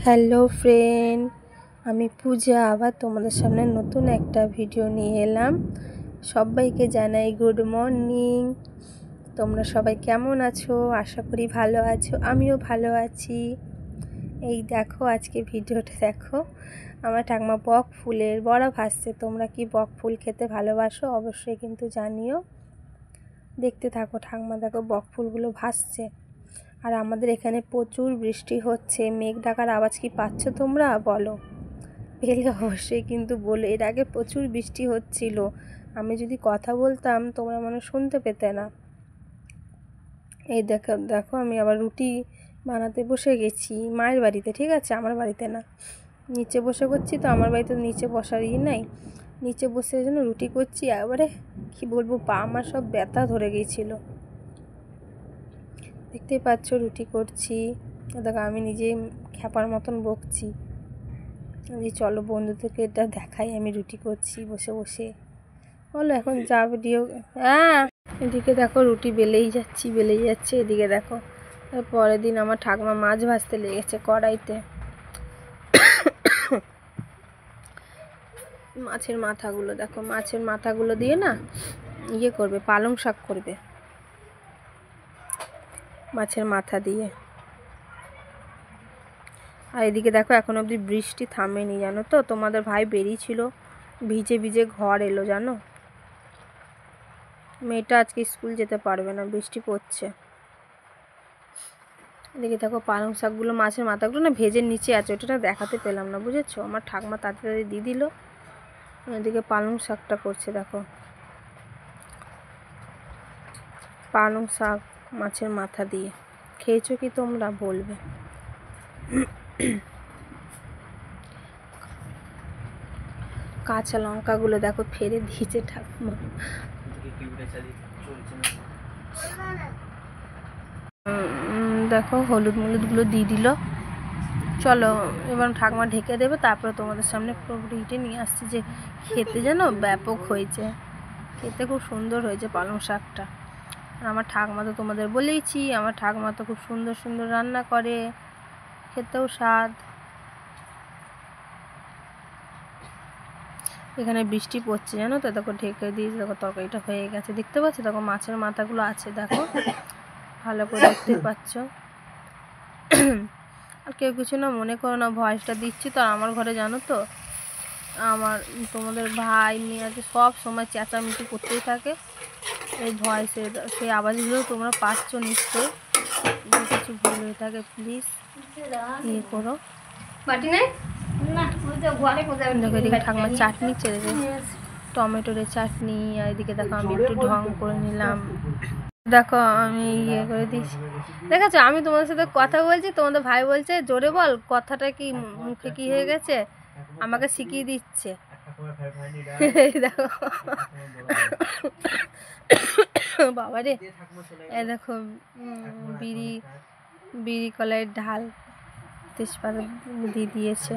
Hello friend, আমি পূজা আবার তোমাদের সামনে নতুন একটা ভিডিও নিয়ে এলাম। সবাইকে জানাই গুড মর্নিং। তোমরা সবাই কেমন আছো? আশা করি ভালো আছো, আমিও ভালো আছি। এই দেখো আজকে ভিডিওটা দেখো, আমার ঠাকুমা বক ফুলের বড়া ভাজছে। তোমরা কি বক ফুল খেতে ভালোবাসো? অবশ্যই কিন্তু জানিও। দেখতে থাকো, ঠাকুমা দেখো বক ফুলগুলো ভাজছে। আর আমাদের এখানে প্রচুর বৃষ্টি হচ্ছে। মেঘ ডাকার আওয়াজ কি পাচ্ছ তোমরা? বলো, পেলে অবশ্যই কিন্তু বলো। এর আগে প্রচুর বৃষ্টি হচ্ছিল, আমি যদি কথা বলতাম তোমরা মনে শুনতে পেতে না। এই দেখো দেখো আমি আবার রুটি বানাতে বসে গেছি মায়ের বাড়িতে, ঠিক আছে, আমার বাড়িতে না। নিচে বসে করছি তো, আমার বাড়িতে নিচে বসার নাই। নিচে বসে যেন রুটি করছি, একবারে কি বলবো, পা আমার সব ব্যথা ধরে গিয়েছিল। দেখতেই পাচ্ছ রুটি করছি। দেখো আমি নিজে খ্যাপার মতন বকছি যে চলো বন্ধুদেরকে এটা দেখাই আমি রুটি করছি বসে বসে। বলো এখন যা ভিডিও। হ্যাঁ, এদিকে দেখো রুটি বেলেই যাচ্ছে। এদিকে দেখো পরের দিন আমার ঠাকুমা মাছ ভাজতে লেগেছে কড়াইতে। মাছের মাথাগুলো দেখো, মাছের মাথাগুলো দিয়ে না ইয়ে করবে, পালং শাক করবে মাছের মাথা দিয়ে। আর এদিকে দেখো এখন অবধি বৃষ্টি থামেনি, জানো তো। তোমাদের ভাই বেরিয়েছিল, ভিজে ভিজে ঘর এলো, জানো। মেয়েটা আজকে স্কুল যেতে পারবে না, বৃষ্টি পড়ছে। এদিকে দেখো পালং শাকগুলো, মাছের মাথাগুলো না ভেজে নিচে আছে, ওটা দেখাতে পেলাম না, বুঝেছো। আমার ঠাকুমা তাড়াতাড়ি দিয়ে দিল। এদিকে পালং শাকটা করছে দেখো, পালং শাক মাছের মাথা দিয়ে। খেয়েছো কি তোমরা? বলবে। কাঁচা লঙ্কাগুলো দেখো ফেলে দিয়েছে ঠাকুমা। দেখো হলুদ মলুদগুলো দিয়ে দিল। চলো এবার ঠাকুমা ঢেকে দেবে, তারপরে তোমাদের সামনে পুরোপুরি নিয়ে আসছি। যে খেতে যেন ব্যাপক হয়েছে, খেতে খুব সুন্দর হয়েছে পালং শাকটা। আর আমার ঠাকুমা তো তোমাদের বলেইছি, আমার ঠাকুমা তো খুব সুন্দর সুন্দর রান্না করে, খেতেও স্বাদ। এখানে বৃষ্টি পড়ছে, জানো তো। দেখো ঢেকে দিয়েছি, দেখো তরকারিটা হয়ে গেছে, দেখতে পাচ্ছ। দেখো মাছের মাথাগুলো আছে, দেখো ভালো করে দেখতে পাচ্ছ। আর কেউ কিছু না মনে করো না, ভয়েসটা দিচ্ছি তো। আমার ঘরে জানো তো আমার তোমাদের ভাই মেয়ে আছে, সব সময় চেঁচামেচি করতেই থাকে। এই ভয়েসের সেই আওয়াজগুলো তোমরা পাচ্ছ নিশ্চয়ই। যদি কিছু ভুল হয়ে থাকে প্লিজ ইয়ে করো। দেখো এদিকে ঠাকুমার চাটনি চেড়েছে, টমেটোরের চাটনি। আর এদিকে দেখো আমি একটু ঢং করে নিলাম। দেখো আমি ইয়ে করে দিয়েছি, দেখেছো। আমি তোমাদের সাথে কথা বলছি, তোমাদের ভাই বলছে জোরে বল, কথাটা কি মুখে কি হয়ে গেছে, আমাকে শিখিয়ে দিচ্ছে। দেখো বাবা রে, এ দেখো বিড়ি কলাইয়ের ঢাল তেজপাতা দিয়ে দিয়েছে,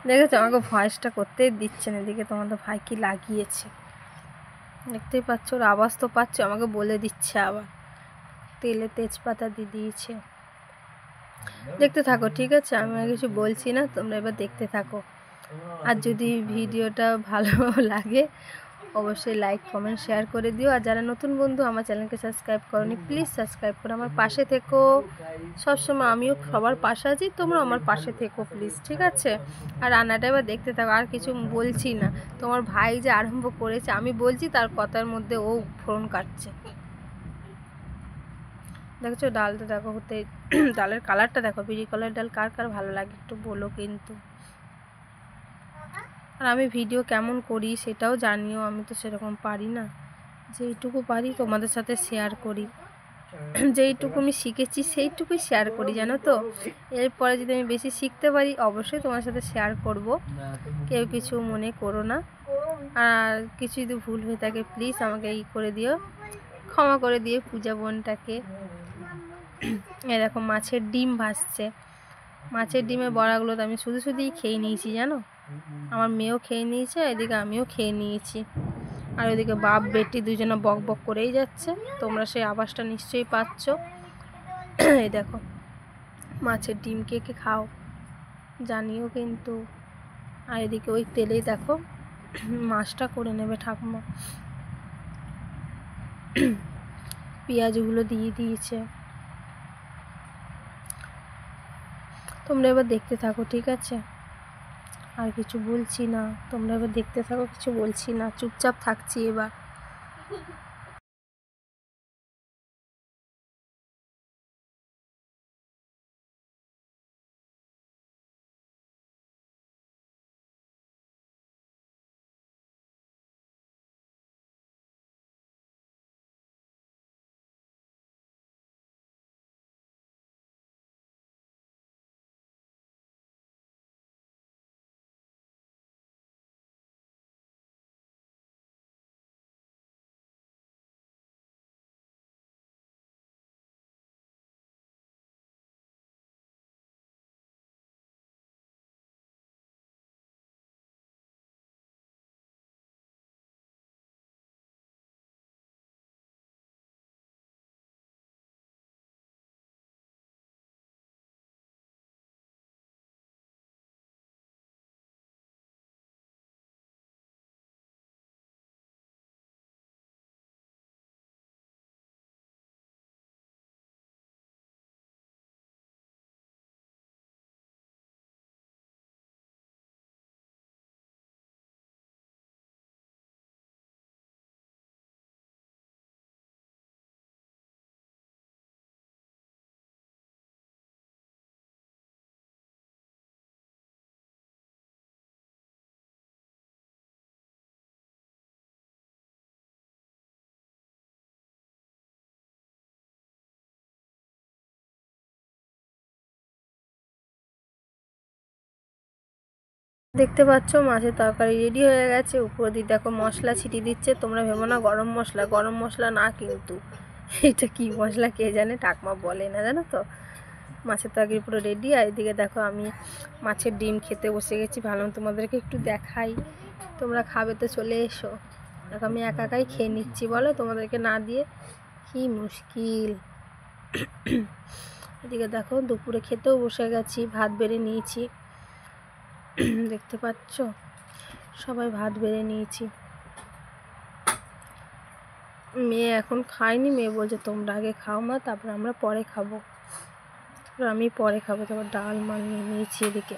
দেখেছো। আমাকে ভয়েসটা করতেই দিচ্ছে না। এদিকে তোমাদের ভাই কি লাগিয়েছে দেখতেই পাচ্ছ, ওর আওয়াজ তো পাচ্ছ, আমাকে বলে দিচ্ছে আবার। তেলে তেজপাতা দিয়ে দিয়েছে। দেখতে থাকো, ঠিক আছে, আমি আর কিছু বলছি না, তোমরা এবার দেখতে থাকো। আর যদি ভিডিওটা ভালো লাগে অবশ্যই লাইক কমেন্ট শেয়ার করে দিও। আর যারা নতুন বন্ধু আমার চ্যানেলকে সাবস্ক্রাইব করোনি, প্লিজ সাবস্ক্রাইব করে আমার পাশে থেকো। সবসময় আমিও সবার পাশে আছি, তোমরা আমার পাশে থেকো প্লিজ, ঠিক আছে। আর রান্নাটা এবার দেখতে থাকো, আর কিছু বলছি না। তোমার ভাই যে আরম্ভ করেছে, আমি বলছি তার কথার মধ্যে ও ফোড়ন কাটছে। দেখছো ডালটা দেখো হতে, ডালের কালারটা দেখো। বিড়ি কলার ডাল কার কার ভালো লাগে একটু বলো কিন্তু। আর আমি ভিডিও কেমন করি সেটাও জানিও, আমি তো সেরকম পারি না, যেইটুকু পারি তোমাদের সাথে শেয়ার করি। যেইটুকু আমি শিখেছি সেইটুকুই শেয়ার করি, জানো তো। এরপরে যদি আমি বেশি শিখতে পারি অবশ্যই তোমার সাথে শেয়ার করব, কেউ কিছু মনে করো না। আর কিছু যদি ভুল হয়ে থাকে প্লিজ আমাকে করে দিও, ক্ষমা করে দিও পূজা বোনটাকে। এরকম মাছের ডিম ভাজছে, মাছের ডিমের বড়াগুলো তো আমি শুধুই খেয়ে নিয়েছি, জানো। আমার মেয়েও খেয়ে নিয়েছে, এদিকে আমিও খেয়ে নিয়েছি। আর ওইদিকে বাপ বেটি দুজনে বক বক করেই যাচ্ছে, তোমরা সেই আওয়াজটা নিশ্চয়ই পাচ্ছ। এই দেখো মাছের ডিম কে কে খাও, জানিও কিন্তু। আর এদিকে ওই তেলেই দেখো মাছটা করে নেবে ঠাকুমা। পেঁয়াজগুলো দিয়ে দিয়েছে। তোমরা এবার দেখতে থাকো, ঠিক আছে? আর কিছু বলছি না, তোমরা এবার দেখতে থাকো, কিছু বলছি না, চুপচাপ থাকছি এবার। দেখতে পাচ্ছ মাছের তরকারি রেডি হয়ে গেছে। উপর দিয়ে দেখো মশলা ছিটিয়ে দিচ্ছে। তোমরা ভেবো না গরম মশলা, গরম মশলা না কিন্তু, এটা কি মশলা কে জানে, ঠাকমা বলে না, জানো তো। মাছের তরকারি পুরো রেডি। আর এদিকে দেখো আমি মাছের ডিম খেতে বসে গেছি। ভাবলাম তোমাদেরকে একটু দেখাই, তোমরা খাবে তো চলে এসো। দেখো আমি একা একাই খেয়ে নিচ্ছি, বলো তোমাদেরকে না দিয়ে কি মুশকিল। এদিকে দেখো দুপুরে খেতেও বসে গেছি, ভাত বেড়ে নিয়েছি, দেখতে পাচ্ছ সবাই ভাত বেড়ে নিয়েছি। মেয়ে এখন খায়নি, মেয়ে বলছে তোমরা আগে খাও মা, তারপর আমরা পরে খাবো। তারপর আমি পরে খাবো। তারপর ডাল মাল নিয়ে নিয়েছি এদিকে।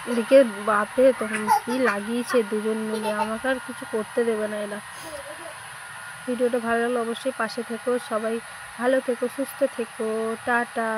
এদিকে বাপে তখন কি লাগিয়েছে দুজন মিলে, আমাকে আর কিছু করতে দেবে না এরা। ভিডিওটা ভালো লাগলে অবশ্যই পাশে থেকো, সবাই ভালো থেকো, সুস্থ থেকো, টাটা।